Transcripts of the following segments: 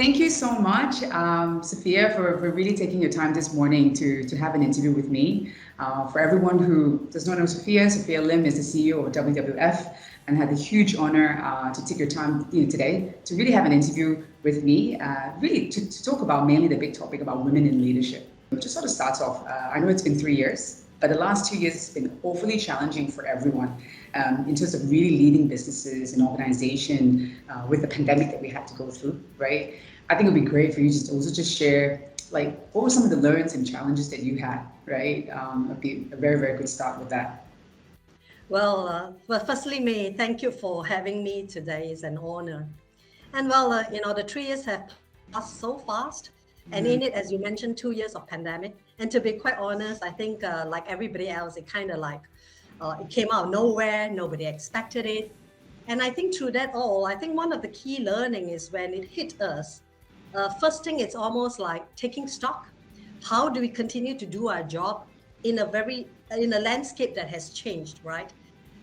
Thank you so much, Sophia, for really taking your time this morning to have an interview with me. For everyone who does not know Sophia, Sophia Lim is the CEO of WWF and had the huge honor to take your time today to really have an interview with me, really to talk about mainly the big topic about women in leadership. Just sort of starts off, I know it's been 3 years, but the last 2 years has been awfully challenging for everyone in terms of really leading businesses and organization with the pandemic that we had to go through, right? I think it would be great for you to also just share, like, what were some of the learns and challenges that you had, right? It'd be a very, very good start with that. Well, firstly, May, thank you for having me today. It's an honor. And the 3 years have passed so fast. And in it, as you mentioned, 2 years of pandemic. And to be quite honest, I think like everybody else, it kind of like, it came out of nowhere. Nobody expected it. And I think through that all, I think one of the key learning is when it hit us, first thing, it's almost like taking stock. How do we continue to do our job in a landscape that has changed, right?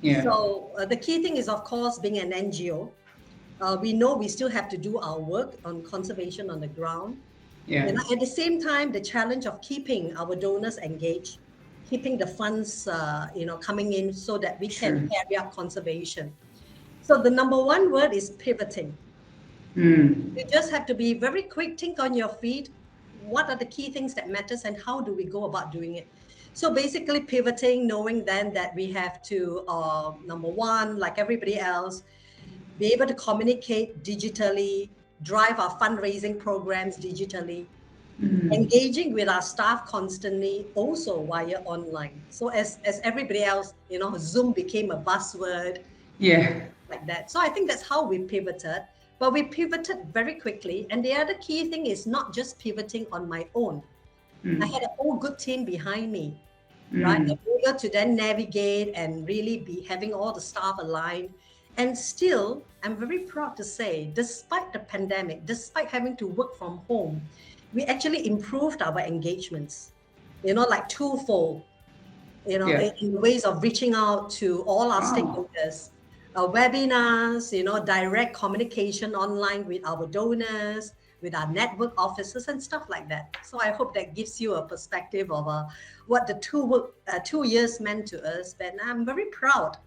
Yeah. So the key thing is, of course, being an NGO. We know we still have to do our work on conservation on the ground. Yeah. And at the same time, the challenge of keeping our donors engaged, keeping the funds, coming in so that we can carry out conservation. So the number one word is pivoting. You just have to be very quick, think on your feet. What are the key things that matters and how do we go about doing it? So basically pivoting, knowing then that we have to, number one, like everybody else, be able to communicate digitally, drive our fundraising programs digitally, engaging with our staff constantly, also via online. So as everybody else, Zoom became a buzzword. Yeah. Like that. So I think that's how we pivoted. But we pivoted very quickly. And the other key thing is not just pivoting on my own. I had a whole good team behind me, right? I'm able to then navigate and really be having all the staff aligned. And still, I'm very proud to say, despite the pandemic, despite having to work from home, we actually improved our engagements, like twofold, in ways of reaching out to all our stakeholders. Webinars, direct communication online with our donors, with our network officers and stuff like that. So I hope that gives you a perspective of what the 2 years meant to us. But I'm very proud.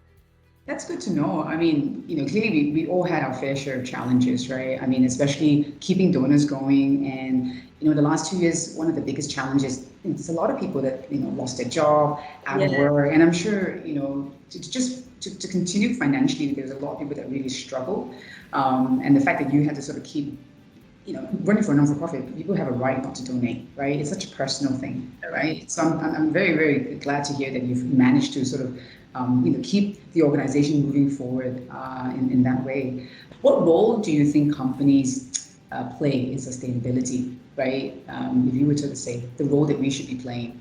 That's good to know. I mean, clearly we all had our fair share of challenges, right? I mean, especially keeping donors going. And, the last 2 years, one of the biggest challenges, there's a lot of people that, lost their job, out of work. And I'm sure, to continue financially, there's a lot of people that really struggle. And the fact that you had to sort of keep, running for a non-for-profit, people have a right not to donate, right? It's such a personal thing, right? So I'm very, very glad to hear that you've managed to sort of, keep the organization moving forward in that way. What role do you think companies play in sustainability, right? If you were to say the role that we should be playing.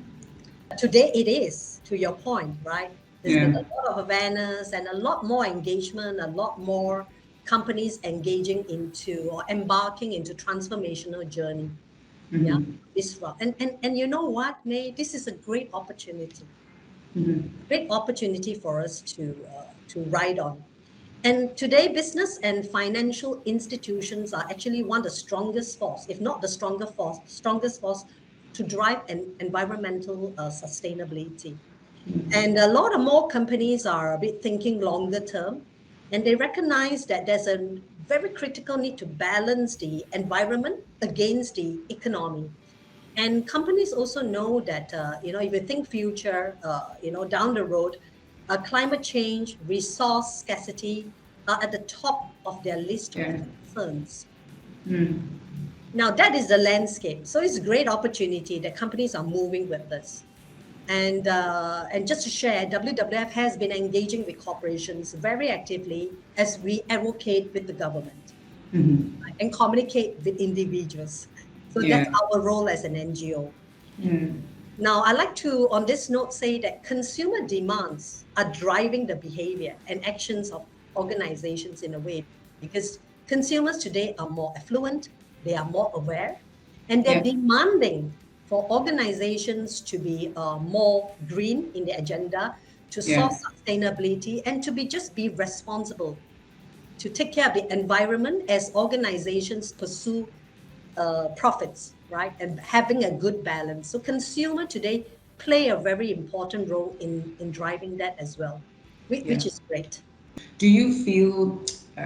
Today it is, to your point, right? There's been a lot of awareness and a lot more engagement, a lot more companies engaging into or embarking into transformational journey. This route. And you know what, May? This is a great opportunity. Great opportunity for us to ride on. And today, business and financial institutions are actually one of the strongest force, if not the strongest force to drive environmental sustainability. And a lot of more companies are a bit thinking longer term, and they recognize that there's a very critical need to balance the environment against the economy. And companies also know that, if you think future, down the road, climate change, resource scarcity are at the top of their list of concerns. Now, that is the landscape. So it's a great opportunity that companies are moving with this. And just to share, WWF has been engaging with corporations very actively as we advocate with the government and communicate with individuals. So that's our role as an NGO. Now, I like to, on this note, say that consumer demands are driving the behavior and actions of organizations in a way, because consumers today are more affluent, they are more aware, and they're demanding for organizations to be more green in the agenda, to source sustainability, and to be responsible, to take care of the environment as organizations pursue profits, right? And having a good balance. So consumer today play a very important role in driving that as well, Yeah. which is great. Do you feel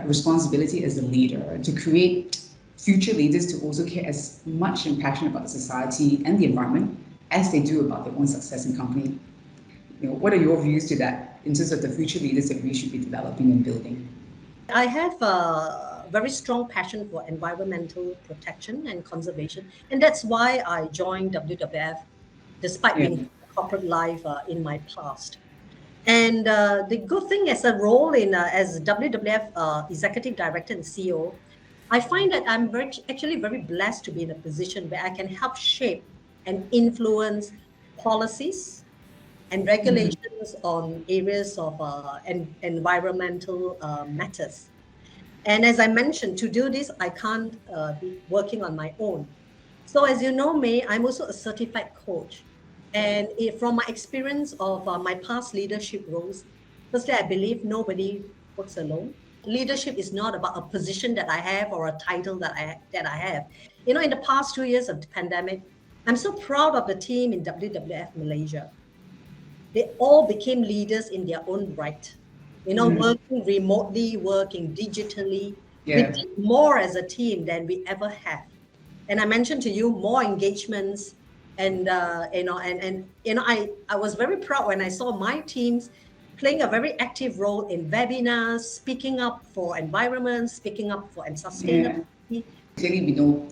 responsibility as a leader to create future leaders to also care as much and passionate about the society and the environment as they do about their own success and company? What are your views to that in terms of the future leaders that we should be developing and building? I have a very strong passion for environmental protection and conservation, and that's why I joined WWF, despite Yeah. being corporate life in my past. And the good thing as a role in as WWF executive director and CEO, I find that I'm actually very blessed to be in a position where I can help shape and influence policies and Mhm. regulations on areas of environmental matters. And as I mentioned, to do this, I can't be working on my own. So, as you know, May, I'm also a certified coach. And from my experience of my past leadership roles, firstly, I believe nobody works alone. Leadership is not about a position that I have or a title that I have. You know, in the past 2 years of the pandemic, I'm so proud of the team in WWF Malaysia. They all became leaders in their own right. You know, Mhm. working remotely, working digitally. We Yeah. did more as a team than we ever have. And I mentioned to you more engagements, and I was very proud when I saw my teams playing a very active role in webinars, speaking up for environment, speaking up for and Yeah. sustainability. Clearly, we know,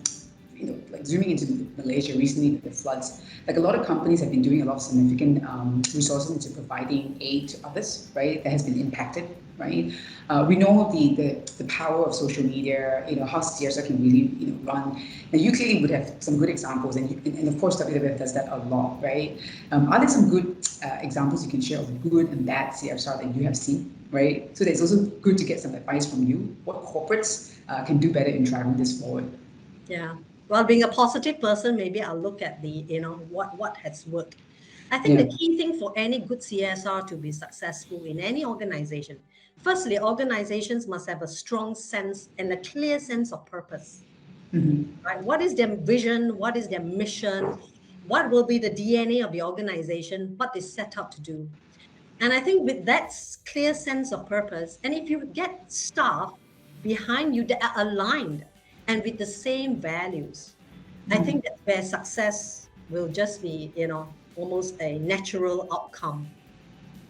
like zooming into Malaysia recently, the floods, like a lot of companies have been doing a lot of significant resources into providing aid to others, right, that has been impacted, right? We know the power of social media, how CSR can really, run. And you clearly would have some good examples, and of course, WWF does that a lot, right? Are there some good examples you can share of good and bad CSR that you have seen, right? So that it's also good to get some advice from you, what corporates can do better in driving this forward. Yeah. Well, being a positive person, maybe I'll look at what has worked. I think Yeah. the key thing for any good CSR to be successful in any organization, firstly, organizations must have a strong sense and a clear sense of purpose. Mhm. Right? What is their vision? What is their mission? What will be the DNA of the organization? What they set out to do? And I think with that clear sense of purpose, and if you get staff behind you that are aligned and with the same values, I think that's where success will just be, almost a natural outcome,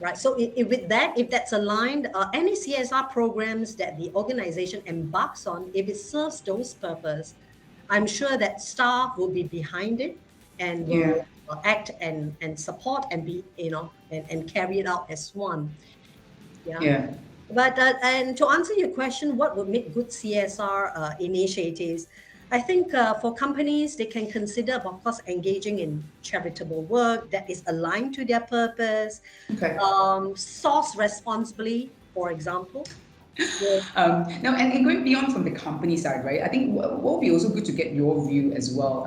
right? So with that, if that's aligned, any CSR programs that the organization embarks on, if it serves those purpose, I'm sure that staff will be behind it and Yeah. will act and support and be, and carry it out as one. Yeah. Yeah. But and to answer your question, what would make good CSR initiatives? I think for companies, they can consider, of course, engaging in charitable work that is aligned to their purpose, Okay. source responsibly, for example. Yeah. Now, and going beyond from the company side, right? I think what will be also good to get your view as well.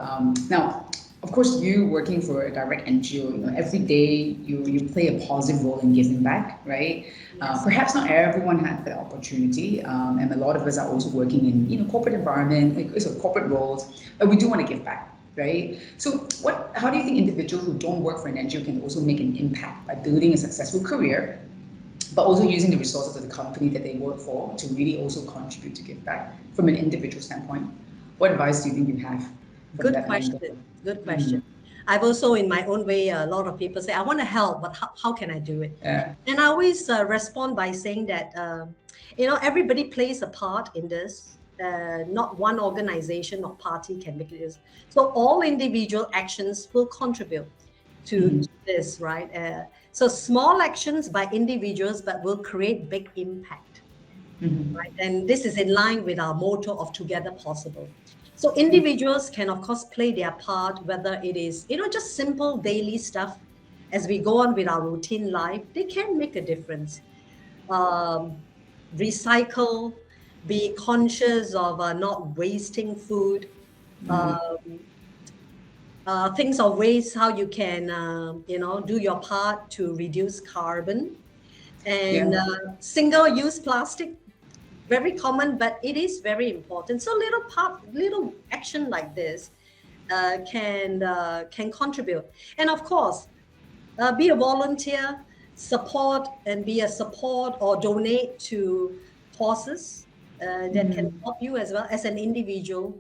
Now, of course, you working for a direct NGO, every day you play a positive role in giving back, right? Yes. Perhaps not everyone had the opportunity, and a lot of us are also working in corporate environment, like so corporate roles, but we do want to give back. Right. So, How do you think individuals who don't work for an NGO can also make an impact by building a successful career, but also using the resources of the company that they work for to really also contribute to give back from an individual standpoint? What advice do you think you have from Good that angle? question. Good question. Mm, I've also, in my own way, a lot of people say, I want to help, but how can I do it? yeah. And I always respond by saying that, everybody plays a part in this. Not one organization or party can make this. So all individual actions will contribute to Mhm. this, right? So small actions by individuals, but will create big impact, Mhm. right? And this is in line with our motto of Together Possible. So Yeah. individuals can, of course, play their part, whether it is, just simple daily stuff as we go on with our routine life, they can make a difference. Um, Recycle, be conscious of not wasting food, Mhm. um, things of ways, how you can, do your part to reduce carbon and Yeah. single-use plastic. very common, but it is very important. So little action like this can contribute. And of course, be a volunteer, support and be a support or donate to causes that can help you as well as an individual.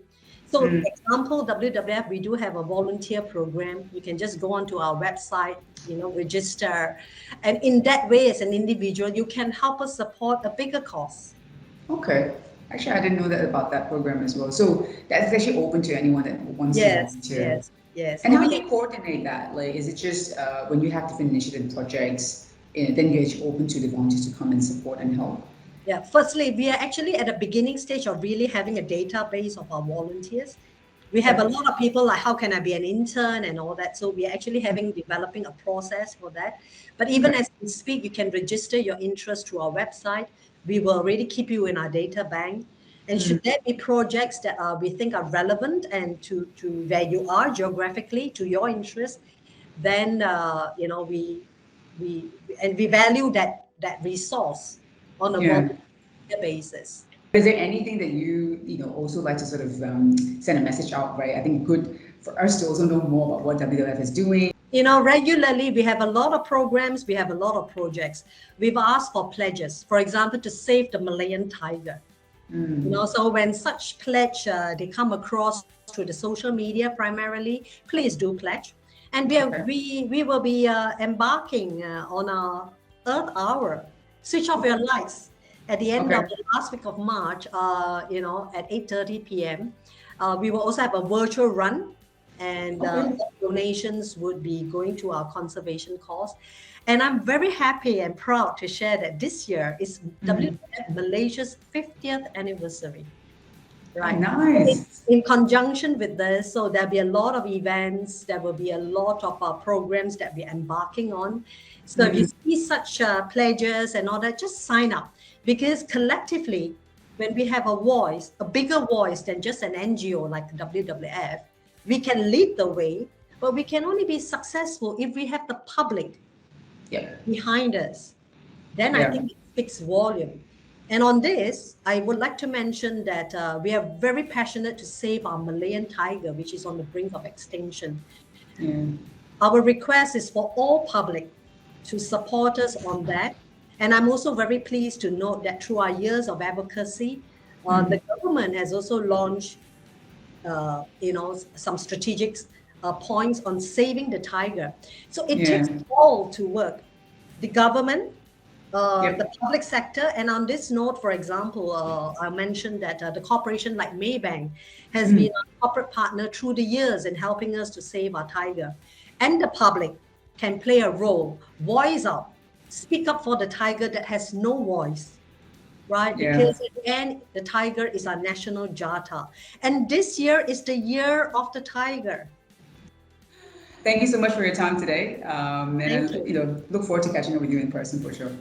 So, example, WWF, we do have a volunteer program. You can just go onto our website, register. And in that way, as an individual, you can help us support a bigger cause. Okay. Actually, I didn't know that about that program as well. So that's actually open to anyone that wants to volunteer. Yes. And how do you coordinate that? Like, is it just when you have different initiative projects, then you're actually open to the volunteers to come and support and help? Yeah, firstly, we are actually at the beginning stage of really having a database of our volunteers. We have a lot of people like, how can I be an intern and all that? So we are actually developing a process for that. But even as we speak, you can register your interest through our website. We will already keep you in our data bank. And should there be projects that we think are relevant and to where you are geographically, to your interest, then we value that resource on a volunteer basis. Is there anything that you also like to sort of send a message out, right? I think good for us to also know more about what WWF is doing. Regularly we have a lot of programs, we have a lot of projects. We've asked for pledges, for example, to save the Malayan tiger. So when such pledge they come across through the social media primarily, please do pledge. And we will be embarking on our Earth Hour. Switch off your lights at the end of the last week of March, at 8:30 p.m. We will also have a virtual run, and donations would be going to our conservation cause. And I'm very happy and proud to share that this year is WWF Malaysia's 50th anniversary. Right. Nice. In conjunction with this, so there'll be a lot of events, there will be a lot of programs that we're embarking on. So if you see such pledges and all that, just sign up, because collectively, when we have a voice, a bigger voice than just an NGO like the WWF, we can lead the way, but we can only be successful if we have the public behind us. Then I think it speaks volume. And on this, I would like to mention that we are very passionate to save our Malayan tiger, which is on the brink of extinction. Our request is for all public to support us on that. And I'm also very pleased to note that through our years of advocacy, the government has also launched, some strategic points on saving the tiger. So it takes all to work. The government, the public sector, and on this note, for example, I mentioned that the corporation like Maybank has been a corporate partner through the years in helping us to save our tiger. And the public can play a role, voice out, speak up for the tiger that has no voice, right? Because at the end, the tiger is our national jata. And this year is the year of the tiger. Thank you so much for your time today. Thank you. Look forward to catching up with you in person for sure.